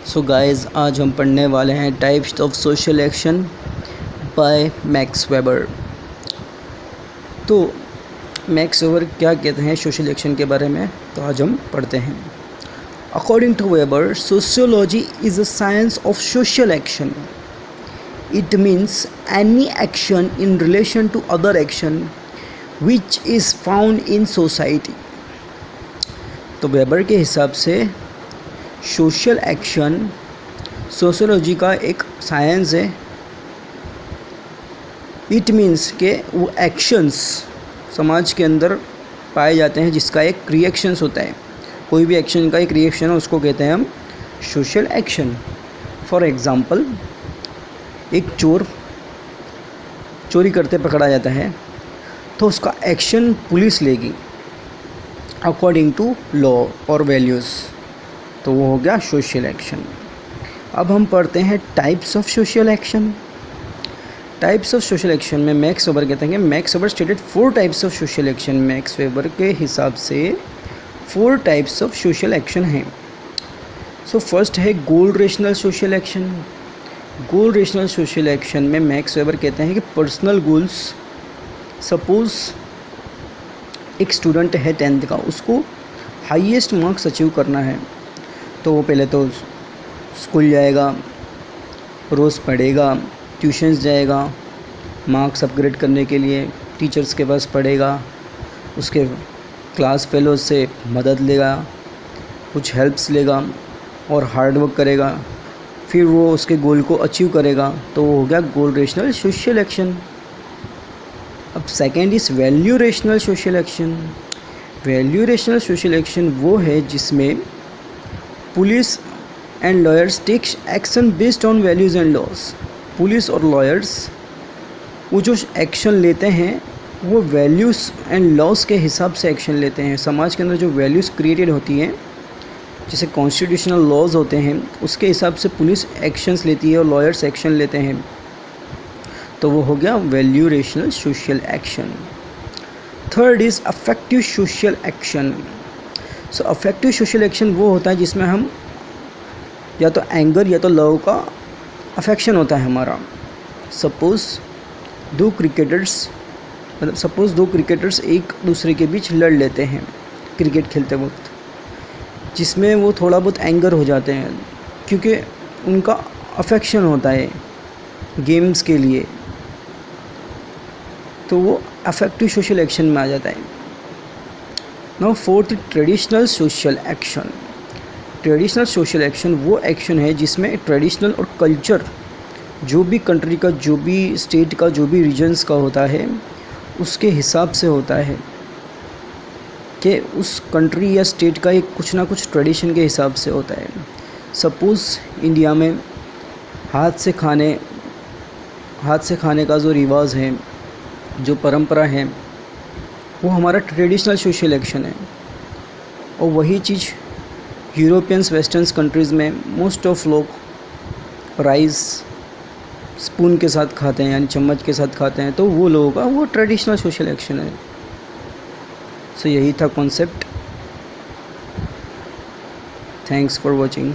So guys, आज हम पढ़ने वाले हैं types of social action by max weber. तो मैक्स वेबर क्या कहते हैं सोशल एक्शन के बारे में, तो आज हम पढ़ते हैं। According to Weber, sociology is a science of social action. It means any action in relation to other action which is found in society. तो वेबर के हिसाब से सोशल एक्शन सोशियोलॉजी का एक साइंस है. इट मीन्स के वो actions समाज के अंदर पाए जाते हैं जिसका एक रिएक्शंस होता है. कोई भी एक्शन का एक रिएक्शन है, उसको कहते हैं हम सोशल एक्शन. फॉर एग्ज़ाम्पल, एक चोर चोरी करते पकड़ा जाता है तो उसका एक्शन पुलिस लेगी अकॉर्डिंग टू लॉ और वैल्यूज़, तो वो हो गया सोशल एक्शन. अब हम पढ़ते हैं types of social action. Types of social action में मैक्स वेबर कहते हैं कि max weber stated 4 types of social action. Max weber के हिसाब से 4 टाइप्स ऑफ सोशल एक्शन हैं. सो फर्स्ट है गोल रेशनल सोशल एक्शन. गोल रेशनल सोशल एक्शन में मैक्स वेबर कहते हैं कि पर्सनल गोल्स, सपोज़ एक स्टूडेंट है 10th का, उसको हाईएस्ट मार्क्स अचीव करना है, तो वो पहले तो स्कूल जाएगा, रोज़ पढ़ेगा, ट्यूशन्स जाएगा, मार्क्स अपग्रेड करने के लिए टीचर्स के पास पढ़ेगा, उसके क्लास फेलोज से मदद लेगा, कुछ हेल्प्स लेगा और हार्ड वर्क करेगा, फिर वो उसके गोल को अचीव करेगा, तो वो हो गया गोल रेशनल सोशल एक्शन. अब second is value rational social action. Value rational social action वो है जिसमें police and lawyers take action based on values and laws. Police और लॉयर्स वो जो एक्शन लेते हैं वो वैल्यूज़ एंड लॉज के हिसाब से एक्शन लेते हैं. समाज के अंदर जो वैल्यूज़ क्रिएटेड होती हैं, जैसे कॉन्स्टिट्यूशनल लॉज होते हैं, उसके हिसाब से पुलिस एक्शंस लेती है और लॉयर्स एक्शन लेते हैं, तो वो हो गया value rational social action. Third is affective social action. So affective social action वो होता है जिसमें हम या तो एंगर या तो लव का अफेक्शन होता है हमारा. सपोज़ दो क्रिकेटर्स एक दूसरे के बीच लड़ लेते हैं क्रिकेट खेलते वक्त, जिसमें वो थोड़ा बहुत एंगर हो जाते हैं क्योंकि उनका अफेक्शन होता है गेम्स के लिए, तो वो अफेक्टिव सोशल एक्शन में आ जाता है. Now fourth, traditional social action. Traditional social action वो एक्शन है जिसमें ट्रेडिशनल और कल्चर जो भी कंट्री का, जो भी स्टेट का, जो भी रीजन्स का होता है, उसके हिसाब से होता है कि उस कंट्री या स्टेट का एक कुछ ना कुछ ट्रेडिशन के हिसाब से होता है. सपोज़ इंडिया में हाथ से खाने का जो रिवाज है, जो परंपरा है, वो हमारा ट्रेडिशनल सोशल एक्शन है. और वही चीज़ यूरोपियंस, वेस्टर्न्स कंट्रीज़ में मोस्ट ऑफ लोग राइस स्पून के साथ खाते हैं, यानी चम्मच के साथ खाते हैं, तो वो लोगों का वो ट्रेडिशनल सोशल एक्शन है. सो यही था कॉन्सेप्ट. Thanks for watching.